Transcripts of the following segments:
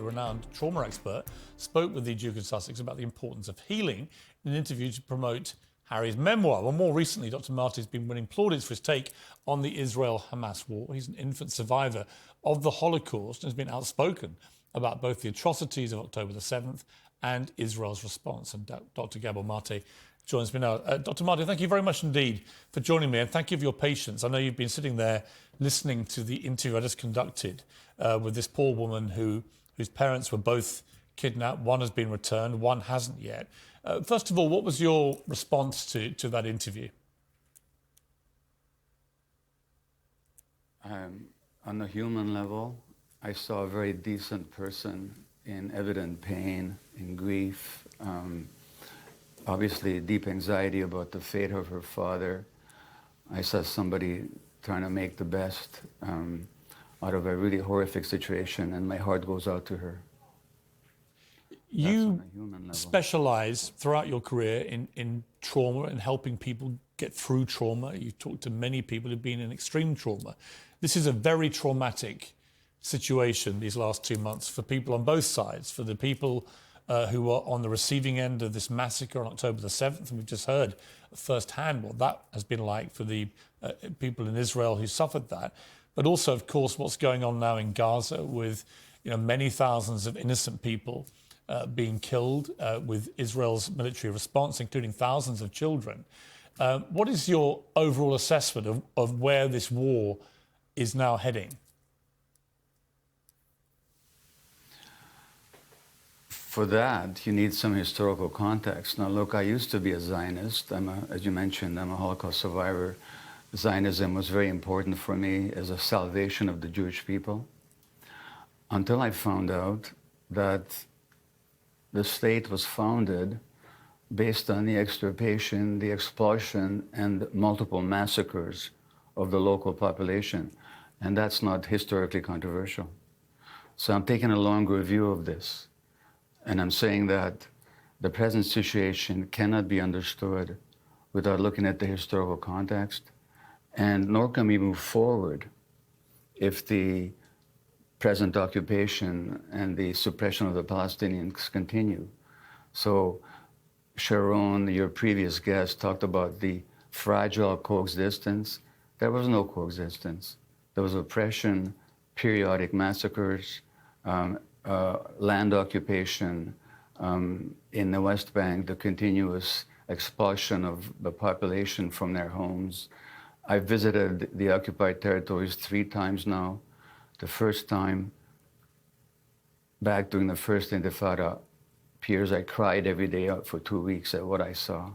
the renowned trauma expert, spoke with the Duke of Sussex about the importance of healing in an interview to promote Harry's memoir. Well, more recently, Dr. Maté has been winning plaudits for his take on the Israel-Hamas war. He's an infant survivor of the Holocaust and has been outspoken about both the atrocities of October the 7th and Israel's response. And Dr. Gabor Maté joins me now. Dr. Maté, thank you very much indeed for joining me, and thank you for your patience. I know you've been sitting there listening to the interview I just conducted with this poor woman whose parents were both kidnapped. One has been returned, one hasn't yet. First of all, what was your response to that interview? On the human level, I saw a very decent person in evident pain, in grief, obviously deep anxiety about the fate of her father. I saw somebody trying to make the best out of a really horrific situation, and my heart goes out to her. You specialize throughout your career in trauma and helping people get through trauma. You've talked to many people who've been in extreme trauma. This is a very traumatic situation these last 2 months for people on both sides, for the people who are on the receiving end of this massacre on October the 7th. And we've just heard firsthand what that has been like for the people in Israel who suffered that. But also, of course, what's going on now in Gaza with many thousands of innocent people being killed with Israel's military response, including thousands of children. What is your overall assessment of where this war is now heading? For that, you need some historical context. Now, look, I used to be a Zionist. As you mentioned, I'm a Holocaust survivor. Zionism was very important for me as a salvation of the Jewish people, until I found out that the state was founded based on the extirpation, the expulsion, and multiple massacres of the local population. And that's not historically controversial. So I'm taking a longer view of this. And I'm saying that the present situation cannot be understood without looking at the historical context, and nor can we move forward if the present occupation and the suppression of the Palestinians continue. So Sharon, your previous guest, talked about the fragile coexistence. There was no coexistence. There was oppression, periodic massacres, land occupation in the West Bank, the continuous expulsion of the population from their homes. I've visited the occupied territories 3 times now. The first time, back during the first Intifada, Piers, I cried every day for 2 weeks at what I saw.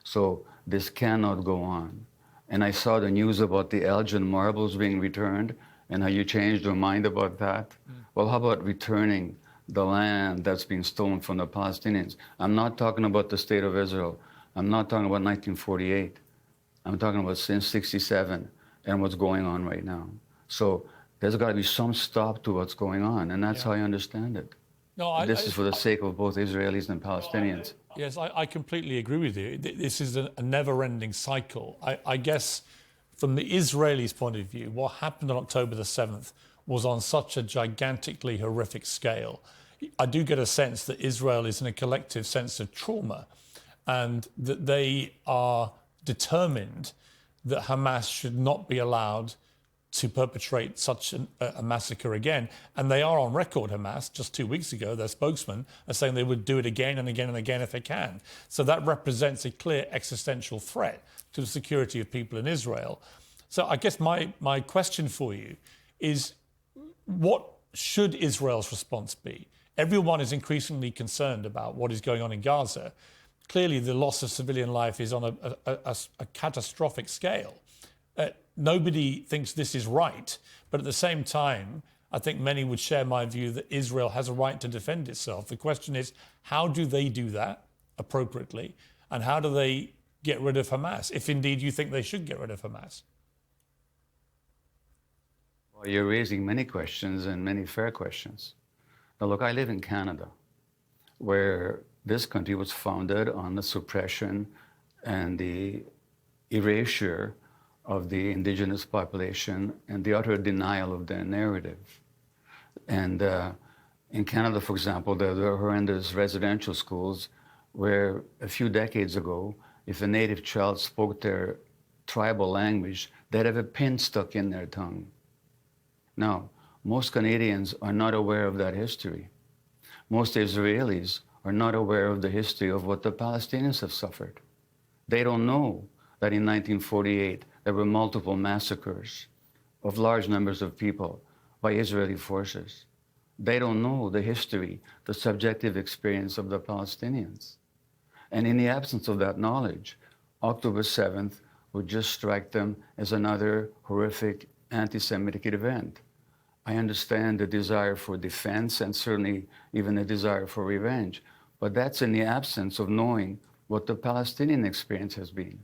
So this cannot go on. And I saw the news about the Elgin marbles being returned and how you changed your mind about that. Well, how about returning the land that's been stolen from the Palestinians? I'm not talking about the state of Israel. I'm not talking about 1948. I'm talking about since 67 and what's going on right now. So there's got to be some stop to what's going on, and that's how I understand it. No, this is for the sake of both Israelis and Palestinians. Yes, I completely agree with you. This is a never-ending cycle. I guess from the Israelis' point of view, what happened on October the 7th was on such a gigantically horrific scale. I do get a sense that Israel is in a collective sense of trauma, and that they are determined that Hamas should not be allowed to perpetrate such a massacre again. And they are on record, Hamas, just 2 weeks ago, their spokesman are saying they would do it again and again and again if they can. So that represents a clear existential threat to the security of people in Israel. So I guess my question for you is, what should Israel's response be? Everyone is increasingly concerned about what is going on in Gaza. Clearly, the loss of civilian life is on a catastrophic scale. Nobody thinks this is right, but at the same time, I think many would share my view that Israel has a right to defend itself. The question is, how do they do that appropriately, and how do they get rid of Hamas, if indeed you think they should get rid of Hamas? Well, you're raising many questions, and many fair questions. Now, look, I live in Canada, where this country was founded on the suppression and the erasure of the indigenous population and the utter denial of their narrative. And In Canada, for example, there are horrendous residential schools where a few decades ago, if a native child spoke their tribal language, they'd have a pin stuck in their tongue. Now, most Canadians are not aware of that history. Most Israelis are not aware of the history of what the Palestinians have suffered. They don't know that in 1948 there were multiple massacres of large numbers of people by Israeli forces. They don't know the history, the subjective experience of the Palestinians. And in the absence of that knowledge, October 7th would just strike them as another horrific anti-Semitic event. I understand the desire for defense and certainly even a desire for revenge, but that's in the absence of knowing what the Palestinian experience has been.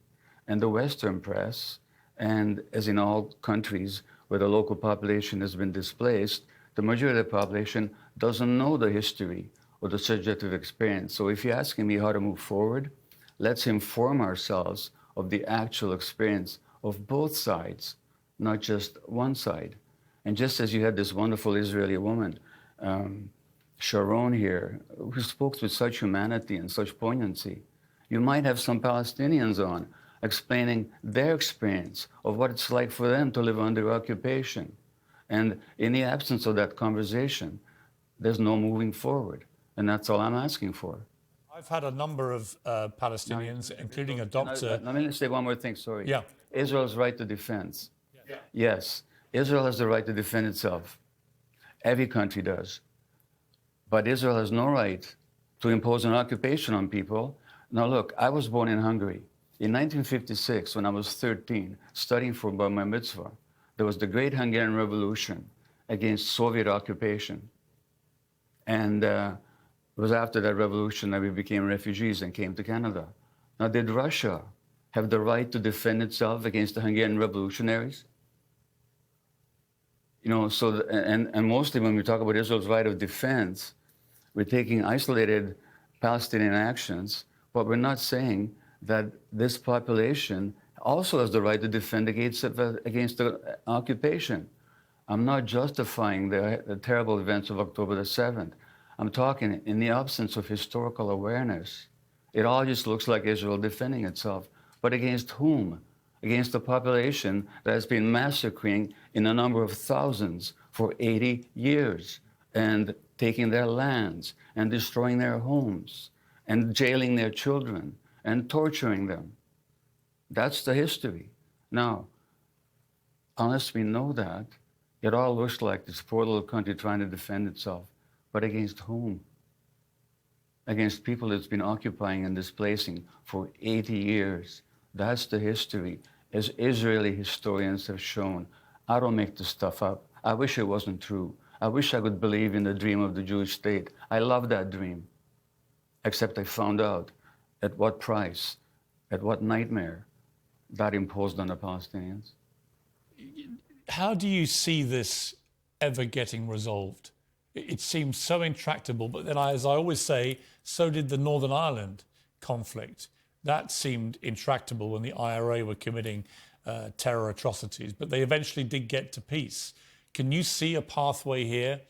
And the Western press, and as in all countries where the local population has been displaced, the majority of the population doesn't know the history or the subjective experience. So if you're asking me how to move forward, let's inform ourselves of the actual experience of both sides, not just one side. And just as you had this wonderful Israeli woman, Sharon here, who spoke with such humanity and such poignancy, you might have some Palestinians on explaining their experience of what it's like for them to live under occupation. And in the absence of that conversation, there's no moving forward. And that's all I'm asking for. I've had a number of Palestinians, including a doctor. Let me say one more thing, sorry. Yeah. Israel's right to defense. Yeah. Yes, Israel has the right to defend itself. Every country does. But Israel has no right to impose an occupation on people. Now look, I was born in Hungary. In 1956, when I was 13, studying for Bar Mitzvah, there was the Great Hungarian Revolution against Soviet occupation. And it was after that revolution that we became refugees and came to Canada. Now, did Russia have the right to defend itself against the Hungarian revolutionaries? You know, so, and mostly when we talk about Israel's right of defense, we're taking isolated Palestinian actions, but we're not saying that this population also has the right to defend against the occupation. I'm not justifying the terrible events of October the 7th. I'm talking in the absence of historical awareness. It all just looks like Israel defending itself. But against whom? Against the population that has been massacring in a number of thousands for 80 years and taking their lands and destroying their homes and jailing their children and torturing them. That's the history. Now, unless we know that, it all looks like this poor little country trying to defend itself. But against whom? Against people it's been occupying and displacing for 80 years. That's the history, as Israeli historians have shown. I don't make this stuff up. I wish it wasn't true. I wish I could believe in the dream of the Jewish state. I love that dream. Except I found out at what price, at what nightmare that imposed on the Palestinians. How do you see this ever getting resolved? It seems so intractable, but then, as I always say, so did the Northern Ireland conflict. That seemed intractable when the IRA were committing terror atrocities, but they eventually did get to peace. Can you see a pathway here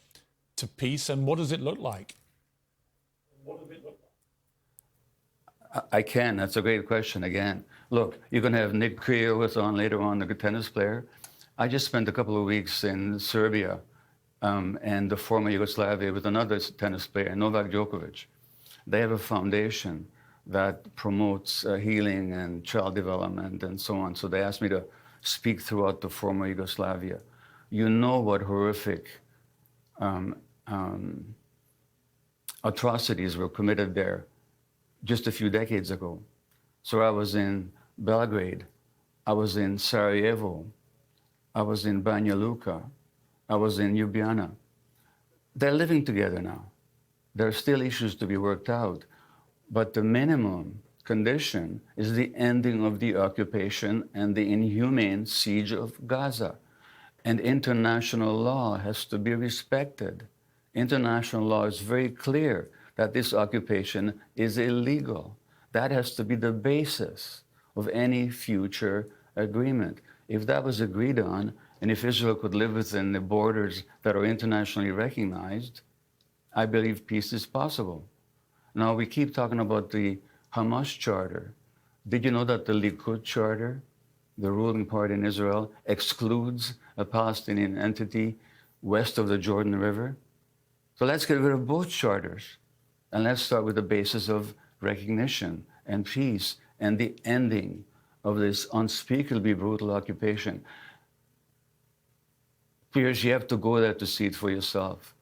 to peace, and what does it look like? I can. That's a great question again. Look, you're going to have Nick Kyrgios on later on, the tennis player. I just spent a couple of weeks in Serbia and the former Yugoslavia with another tennis player, Novak Djokovic. They have a foundation that promotes healing and child development and so on. So they asked me to speak throughout the former Yugoslavia. You know what horrific atrocities were committed there just a few decades ago. So I was in Belgrade, I was in Sarajevo, I was in Banja Luka, I was in Ljubljana. They're living together now. There are still issues to be worked out, but the minimum condition is the ending of the occupation and the inhumane siege of Gaza. And international law has to be respected. International law is very clear that this occupation is illegal. That has to be the basis of any future agreement. If that was agreed on, and if Israel could live within the borders that are internationally recognized, I believe peace is possible. Now, we keep talking about the Hamas charter. Did you know that the Likud charter, the ruling party in Israel, excludes a Palestinian entity west of the Jordan River? So let's get rid of both charters. And let's start with the basis of recognition and peace and the ending of this unspeakably brutal occupation. Piers, you have to go there to see it for yourself,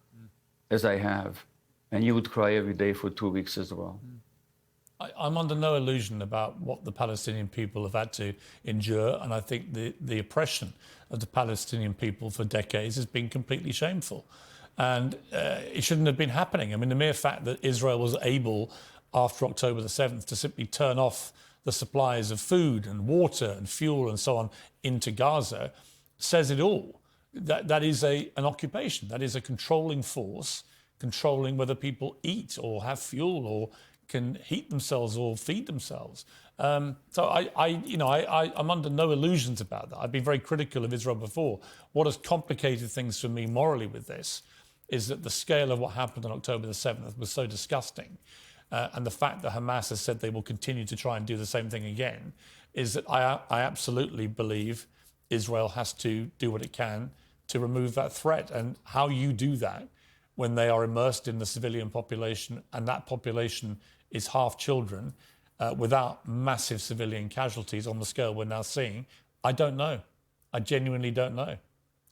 as I have. And you would cry every day for 2 weeks as well. I'm under no illusion about what the Palestinian people have had to endure, and I think the oppression of the Palestinian people for decades has been completely shameful. And it shouldn't have been happening. I mean, the mere fact that Israel was able, after October the 7th, to simply turn off the supplies of food and water and fuel and so on into Gaza says it all. That is an occupation. That is a controlling force, controlling whether people eat or have fuel or can heat themselves or feed themselves. So I'm under no illusions about that. I've been very critical of Israel before. What has complicated things for me morally with this is that the scale of what happened on October the 7th was so disgusting. And the fact that Hamas has said they will continue to try and do the same thing again is that I absolutely believe Israel has to do what it can to remove that threat. And how you do that when they are immersed in the civilian population and that population is half children without massive civilian casualties on the scale we're now seeing, I don't know. I genuinely don't know.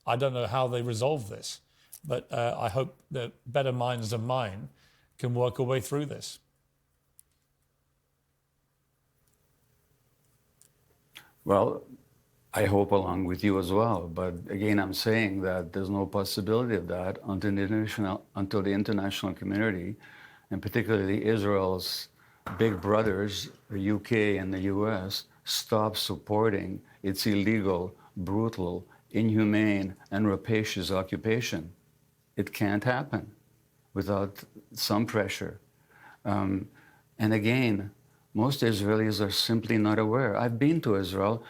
I don't know how they resolve this. But I hope that better minds than mine can work a way through this. Well, I hope along with you as well. But again, I'm saying that there's no possibility of that until the international community, and particularly Israel's big brothers, the UK and the US, stop supporting its illegal, brutal, inhumane, and rapacious occupation. It can't happen without some pressure. And again, most Israelis are simply not aware. I've been to Israel,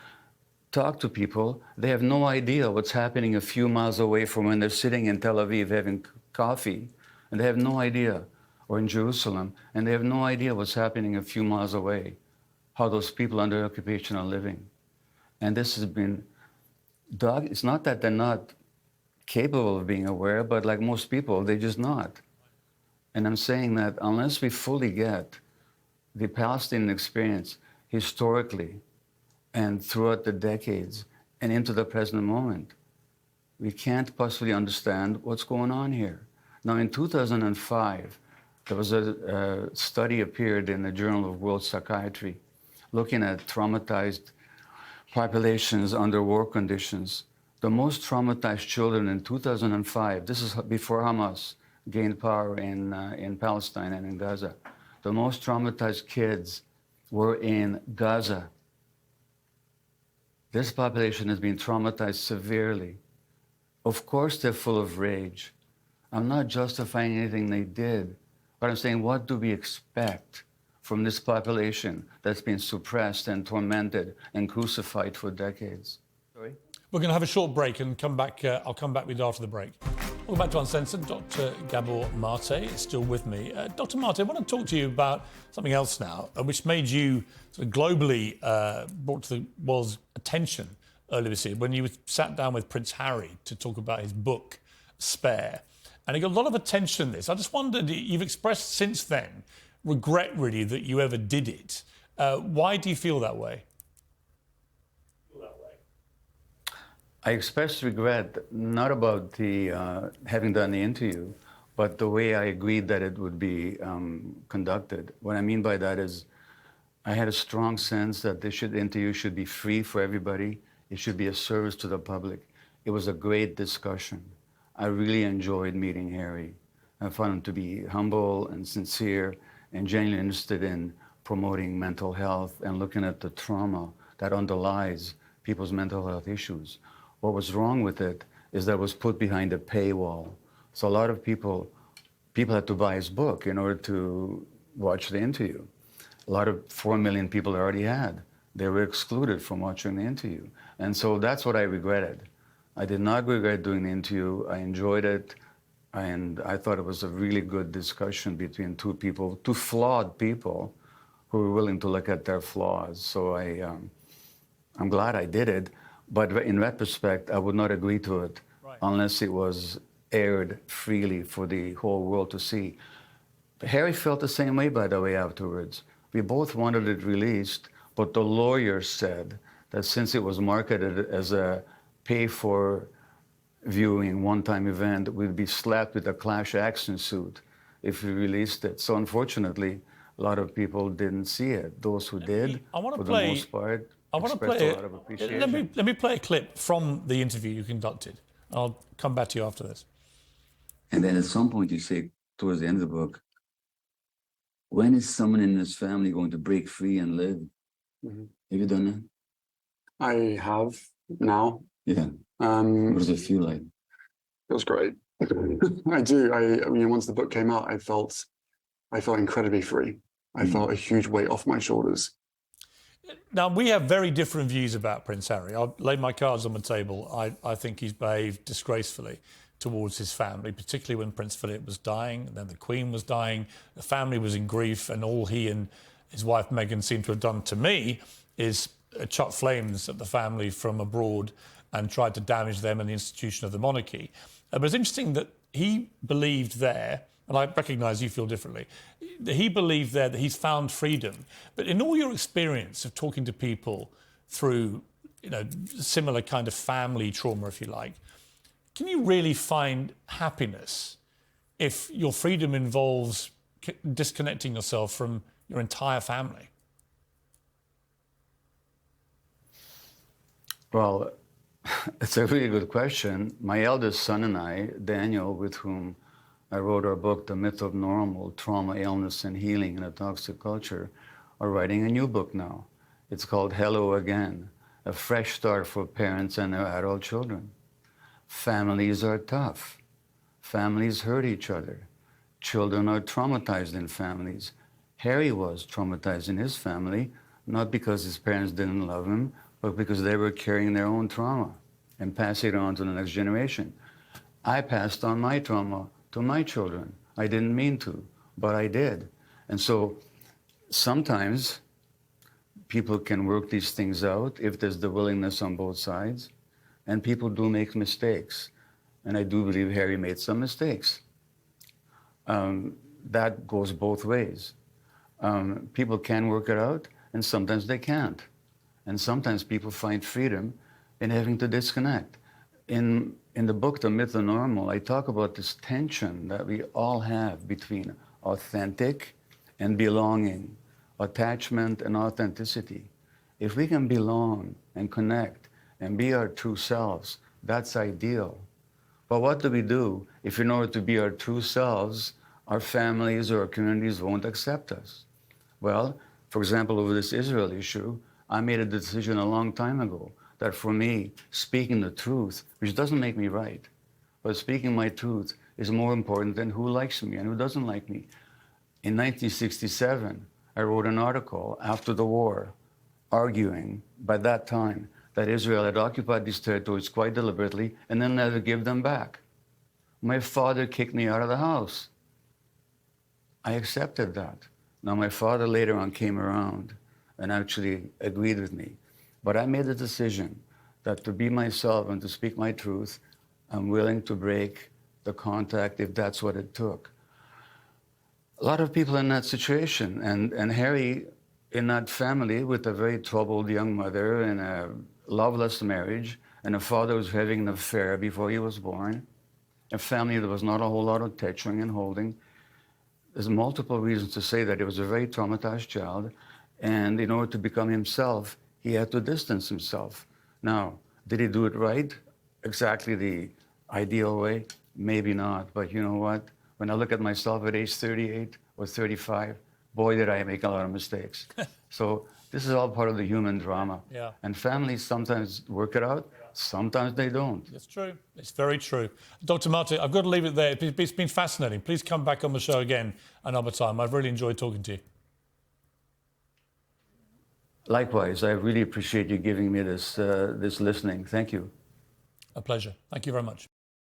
talked to people. They have no idea what's happening a few miles away from when they're sitting in Tel Aviv having coffee. And they have no idea, or in Jerusalem, and they have no idea what's happening a few miles away, how those people under occupation are living. And this has been, it's not that they're not capable of being aware, but like most people, they're just not. And I'm saying that unless we fully get the Palestinian experience historically and throughout the decades and into the present moment, we can't possibly understand what's going on here. Now, in 2005, there was a study appeared in the Journal of World Psychiatry looking at traumatized populations under war conditions. The most traumatized children in 2005, this is before Hamas gained power in Palestine and in Gaza, the most traumatized kids were in Gaza. This population has been traumatized severely. Of course, they're full of rage. I'm not justifying anything they did, but I'm saying, what do we expect from this population that's been suppressed and tormented and crucified for decades? Sorry? We're going to have a short break and come back. I'll come back with you after the break. Welcome back to Uncensored. Dr. Gabor Maté is still with me. Dr. Maté, I want to talk to you about something else now, which made you sort of globally brought to the world's attention earlier this year when you sat down with Prince Harry to talk about his book, Spare. And it got a lot of attention, this. I just wondered, you've expressed since then regret, really, that you ever did it. Why do you feel that way? I expressed regret, not about the having done the interview, but the way I agreed that it would be conducted. What I mean by that is I had a strong sense that the interview should be free for everybody. It should be a service to the public. It was a great discussion. I really enjoyed meeting Harry. I found him to be humble and sincere and genuinely interested in promoting mental health and looking at the trauma that underlies people's mental health issues. What was wrong with it is that it was put behind a paywall. So a lot of people had to buy his book in order to watch the interview. A lot of 4 million people already had. They were excluded from watching the interview. And so that's what I regretted. I did not regret doing the interview. I enjoyed it. And I thought it was a really good discussion between two people, two flawed people who were willing to look at their flaws. So I'm glad I did it. But in retrospect, I would not agree to it unless it was aired freely for the whole world to see. Harry felt the same way, by the way, afterwards. We both wanted it released, but the lawyer said that since it was marketed as a pay-for viewing, one-time event, we'd be slapped with a class action suit if we released it. So unfortunately, a lot of people didn't see it. Those who did, for the most part, expressed a lot of appreciation. Let me play a clip from the interview you conducted. I'll come back to you after this. And then at some point you say, towards the end of the book, when is someone in this family going to break free and live? Mm-hmm. Have you done that? I have now. Yeah. What does it feel like? Feels great. I do. I mean, once the book came out, I felt incredibly free. I felt a huge weight off my shoulders. Now, we have very different views about Prince Harry. I'll lay my cards on the table. I think he's behaved disgracefully towards his family, particularly when Prince Philip was dying, and then the Queen was dying. The family was in grief, and all he and his wife Meghan seem to have done to me is chuck flames at the family from abroad and tried to damage them and the institution of the monarchy. But it's interesting that he believed there, and I recognise you feel differently, he believed there that he's found freedom. But in all your experience of talking to people through, similar kind of family trauma, if you like, can you really find happiness if your freedom involves disconnecting yourself from your entire family? Well, it's a really good question. My eldest son and I, Daniel, with whom I wrote our book, The Myth of Normal, Trauma, Illness, and Healing in a Toxic Culture, are writing a new book now. It's called Hello Again, a fresh start for parents and their adult children. Families are tough. Families hurt each other. Children are traumatized in families. Harry was traumatized in his family, not because his parents didn't love him, but because they were carrying their own trauma and passing it on to the next generation. I passed on my trauma to my children. I didn't mean to, but I did. And so sometimes people can work these things out if there's the willingness on both sides. And people do make mistakes. And I do believe Harry made some mistakes. That goes both ways. People can work it out, and sometimes they can't. And sometimes people find freedom in having to disconnect. In the book, The Myth of Normal, I talk about this tension that we all have between authentic and belonging, attachment and authenticity. If we can belong and connect and be our true selves, that's ideal. But what do we do if in order to be our true selves, our families or our communities won't accept us? Well, for example, over this Israel issue, I made a decision a long time ago that for me, speaking the truth, which doesn't make me right, but speaking my truth is more important than who likes me and who doesn't like me. In 1967, I wrote an article after the war arguing, by that time, that Israel had occupied these territories quite deliberately and then never give them back. My father kicked me out of the house. I accepted that. Now, my father later on came around and actually agreed with me. But I made the decision that to be myself and to speak my truth, I'm willing to break the contact if that's what it took. A lot of people in that situation, and Harry in that family with a very troubled young mother and a loveless marriage, and a father who was having an affair before he was born, a family that was not a whole lot of touching and holding. There's multiple reasons to say that he was a very traumatized child, and in order to become himself, he had to distance himself. Now, did he do it right? Exactly the ideal way? Maybe not, but you know what? When I look at myself at age 38 or 35, boy, did I make a lot of mistakes. So this is all part of the human drama. Yeah. And families sometimes work it out, sometimes they don't. It's true. It's very true. Dr. Maté, I've got to leave it there. It's been fascinating. Please come back on the show again another time. I've really enjoyed talking to you. Likewise, I really appreciate you giving me this listening. Thank you. A pleasure. Thank you very much.